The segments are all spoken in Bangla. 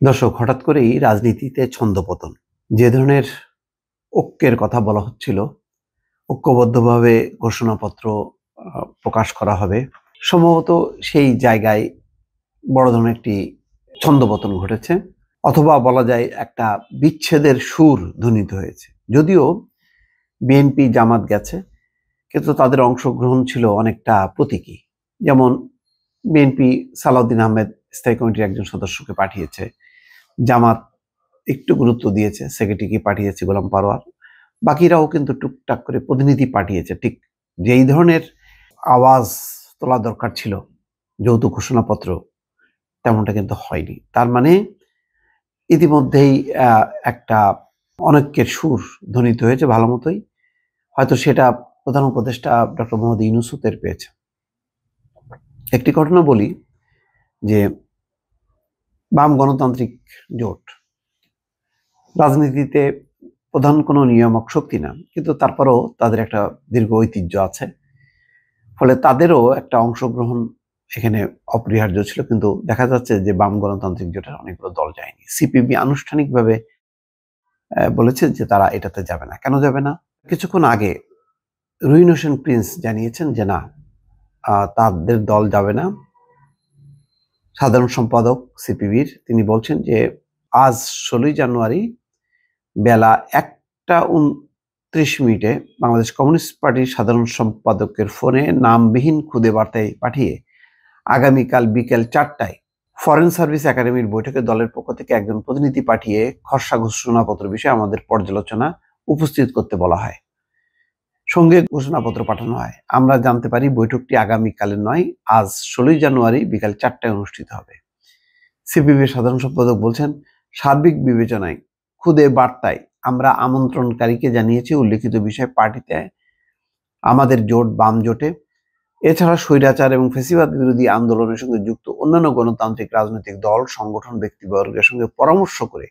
দর্শক, হঠাৎ করেই রাজনীতিতে ছন্দপতন। যে ধরনের ঐক্যের কথা বলা হচ্ছিল, ঐক্যবদ্ধভাবে ঘোষণাপত্র প্রকাশ করা হবে, সম্ভবত সেই জায়গায় বড় ধরনের একটি ছন্দপতন ঘটেছে, অথবা বলা যায় একটা বিচ্ছেদের সুর ধ্বনিত হয়েছে। যদিও বিএনপি জামাত গেছে, কিন্তু তাদের অংশগ্রহণ ছিল অনেকটা প্রতীকী। যেমন বিএনপি সালাউদ্দিন আহমেদ স্থায়ী কমিটির একজন সদস্যকে পাঠিয়েছে, জামাত একটু গুরুত্ব দিয়েছে, সেক্রেটারিকে পাঠিয়েছে গোলাম পারোয়ার, বাকিরাও কিন্তু টুকটাক করে প্রতিনিধি পাঠিয়েছে। ঠিক যেই ধরনের আওয়াজ তোলা দরকার ছিল যৌথ ঘোষণাপত্র, তেমনটা কিন্তু হয়নি। তার মানে ইতিমধ্যেই একটা অনৈক্যের সুর ধ্বনিত হয়েছে ভালো মতোই। হয়তো সেটা প্রধান উপদেষ্টা ডক্টর মোহাম্মদ ইউনূসও টের পেয়েছে। একটি ঘটনা বলি যে বাম গণতান্ত্রিক জোট রাজনীতিতে প্রধান কোনো নিয়ামক শক্তি না, কিন্তু তারপরেও তাদের একটা দীর্ঘ ঐতিহ্য আছে, ফলে তাদেরও একটা অংশগ্রহণ এখানে অপরিহার্য ছিল। কিন্তু দেখা যাচ্ছে যে বাম গণতান্ত্রিক জোটের অনেকগুলো দল যায়নি। সিপিবি আনুষ্ঠানিকভাবে বলেছে যে তারা এটাতে যাবে না। কেন যাবে না? কিছুক্ষণ আগে রুহিন হোসেন প্রিন্স জানিয়েছেন যে না, তাদের দল যাবে না। সাধারণ সম্পাদক সিপিবির তিনি বলছেন যে আজ 16ই জানুয়ারি বেলা 1টা 29 মিনিটে বাংলাদেশ কমিউনিস্ট পার্টির সাধারণ সম্পাদকের ফোনে নামবিহীন খুদে বার্তায় পাঠিয়ে আগামীকাল বিকেল 4টায় ফরেন সার্ভিস একাডেমির বৈঠকে দলের পক্ষ থেকে একজন প্রতিনিধি পাঠিয়ে খসড়া ঘোষণাপত্র বিষয়ে আমাদের পর্যালোচনা উপস্থিত করতে বলা হয়। সঙ্গে ঘোষণাপত্র পাঠানো হয়। আমরা জানতে পারি বৈঠকটি আগামীকালের নয়, আজ 16ই জানুয়ারি বিকাল 4টায় অনুষ্ঠিত হবে। সিপিবির সাধারণ সম্পাদক বলছেন, সার্বিক বিবেচনায় খুদে বার্তায় আমরা আমন্ত্রণকারীকে জানিয়েছি উল্লেখিত বিষয় পার্টিতে আমাদের জোট বাম জোটে, এছাড়া স্বৈরাচার এবং ফ্যাসিবাদ বিরোধী আন্দোলনের সঙ্গে যুক্ত অন্যান্য গণতান্ত্রিক রাজনৈতিক দল, সংগঠন, ব্যক্তিবর্গের সঙ্গে পরামর্শ করে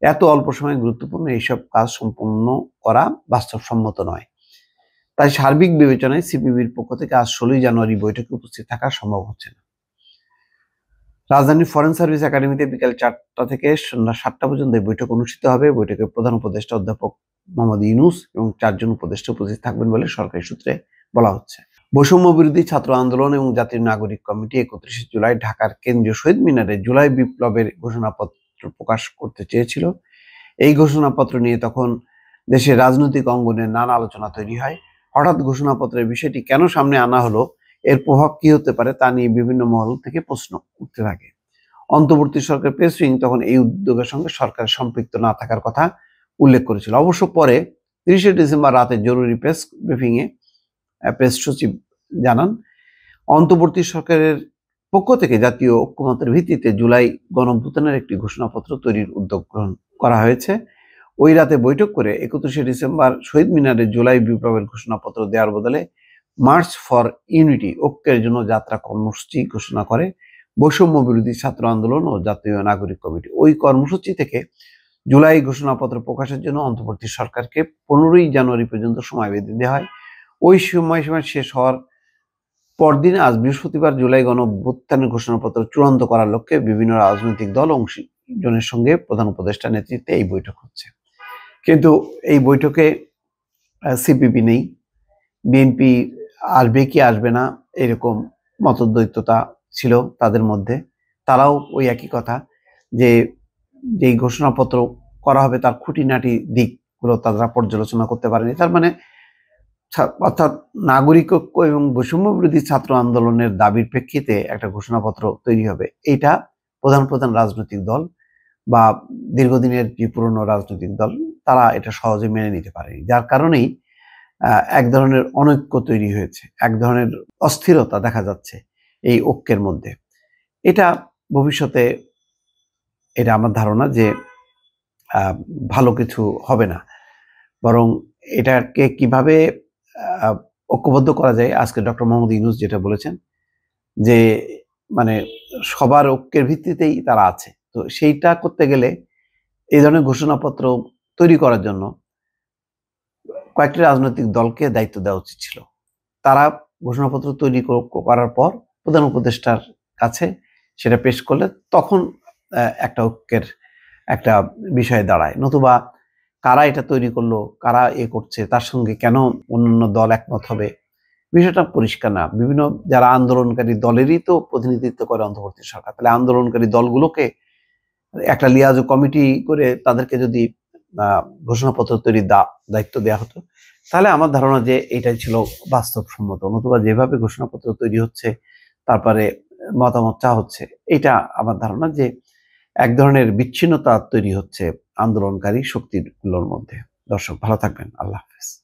এত অল্প সময়ে গুরুত্বপূর্ণ এইসব কাজ সম্পন্ন করা বাস্তবসম্মত নয়। তাই সার্বিক বিবেচনায় সিপিবির পক্ষ থেকে আজ 16ই জানুয়ারি বৈঠকে উপস্থিত থাকা সম্ভব হচ্ছে না। রাজধানীর ফরেন সার্ভিস একাডেমিতে বিকেল 4টা থেকে সন্ধ্যা 7টা পর্যন্ত এই বৈঠক অনুষ্ঠিত হবে। বৈঠকে প্রধান উপদেষ্টা অধ্যাপক মোহাম্মদ ইউনূস এবং 4 জন উপদেষ্টা উপস্থিত থাকবেন বলে সরকারি সূত্রে বলা হচ্ছে। বৈষম্য বিরোধী ছাত্র আন্দোলন এবং জাতীয় নাগরিক কমিটি 31শে জুলাই ঢাকার কেন্দ্রীয় শহীদ মিনারে জুলাই বিপ্লবের ঘোষণাপত্র প্রকাশ করতে চেয়েছিল। এই ঘোষণাপত্র নিয়ে তখন দেশের রাজনৈতিক অঙ্গনে নানা আলোচনা তৈরি হয়। হঠাৎ ঘোষণাপত্রের বিষয়টি কেন সামনে আনা হলো, এর প্রভাব কি হতে পারে তা নিয়ে বিভিন্ন মহল থেকে প্রশ্ন উঠতে থাকে। অন্তর্বর্তী সরকার প্রেস উইং তখন এই উদ্যোগের সঙ্গে সরকারের সম্পৃক্ত না থাকার কথা উল্লেখ করেছিল। অবশ্য পরে 30শে ডিসেম্বর রাতে জরুরি প্রেস ব্রিফিংয়ে প্রেস সচিব জানান, অন্তর্বর্তী সরকারের পক্ষ থেকে জাতীয় ঐক্যমত্যের ভিত্তিতে জুলাই গণঅভ্যুত্থানের একটি ঘোষণাপত্র তৈরির উদ্যোগ গ্রহণ করা হয়েছে। ওই রাতে বৈঠক করে 31শে ডিসেম্বর শহীদ মিনারে জুলাই বিপ্লবের ঘোষণাপত্র দেওয়ার বদলে মার্চ ফর ইউনিটি ঐক্যের জন্য যাত্রা কর্মসূচি ঘোষণা করে বৈষম্য বিরোধী ছাত্র আন্দোলন ও জাতীয় নাগরিক কমিটি। ওই কর্মসূচি থেকে জুলাই ঘোষণাপত্র প্রকাশের জন্য অন্তর্বর্তী সরকারকে 15ই জানুয়ারি পর্যন্ত সময় বেঁধে দেওয়া হয়। ওই সময়সীমা শেষ হওয়ার পরদিন আজ বৃহস্পতিবার জুলাই গণঅভ্যুত্থানের ঘোষণাপত্র চূড়ান্ত করার লক্ষ্যে বিভিন্ন রাজনৈতিক দল অংশীজনের সঙ্গে প্রধান উপদেষ্টার নেতৃত্বে এই বৈঠক হচ্ছে। কিন্তু এই বৈঠকে সিপিবি নেই, বিএনপি আসবে কি আসবে না এরকম মতদ্বৈততা ছিল তাদের মধ্যে। তারাও ওই একই কথা, যে যেই ঘোষণাপত্র করা হবে তার খুঁটিনাটি দিকগুলো তারা পর্যালোচনা করতে পারেনি। তার মানে অর্থাৎ নাগরিক ঐক্য এবং বৈষম্য বিরোধী ছাত্র আন্দোলনের দাবির প্রেক্ষিতে একটা ঘোষণাপত্র তৈরি হবে, এইটা প্রধান প্রধান রাজনৈতিক দল বা দীর্ঘদিনের যে পুরনো রাজনৈতিক দল তারা এটা সহজে মেনে নিতে পারেনি। যার কারণেই এক ধরনের অনৈক্য তৈরি হয়েছে, এক ধরনের অস্থিরতা দেখা যাচ্ছে এই ঐক্যের মধ্যে। এটা ভবিষ্যতে, এটা আমার ধারণা যে ভালো কিছু হবে না, বরং এটাকে কিভাবে ঐক্যবদ্ধ করা যায়। আজকে ডক্টর মোহাম্মদ ইউনূস যেটা বলেছেন যে মানে সবার ঐক্যের ভিত্তিতেই তারা আছে, তো সেইটা করতে গেলে এই ধরনের ঘোষণাপত্র তৈরি করার জন্য কয়েকটি রাজনৈতিক দলকে দায়িত্ব দেওয়া উচিত ছিল। তারা ঘোষণাপত্র তৈরি করার পর প্রধান উপদেষ্টার কাছে সেটা পেশ করলে তখন একটা ঐক্যের একটা বিষয় দাঁড়ায়, নতুবা কারা এটা তৈরি করলো, কারা করছে, তার সঙ্গে কেন অন্যান্য দল একমত হবে, বিষয়টা পরিষ্কার না। বিভিন্ন যারা আন্দোলনকারী দলেরই তো প্রতিনিধিত্ব করে অন্তর্বর্তী সরকার, তাহলে আন্দোলনকারী দলগুলোকে একটা লিয়াজো কমিটি করে তাদেরকে যদি ঘোষণাপত্র তৈরির দায়িত্ব দেওয়া হতো, তাহলে আমার ধারণা যে এটাই ছিল বাস্তবসম্মত। নতুবা যেভাবে ঘোষণাপত্র তৈরি হচ্ছে, তারপরে মতামত চা হচ্ছে, এটা আমার ধারণা যে এক ধরনের বিচ্ছিন্নতা তৈরি হচ্ছে আন্দোলনকারী শক্তিগুলোর মধ্যে। দর্শক ভালো থাকবেন, আল্লাহ হাফেজ।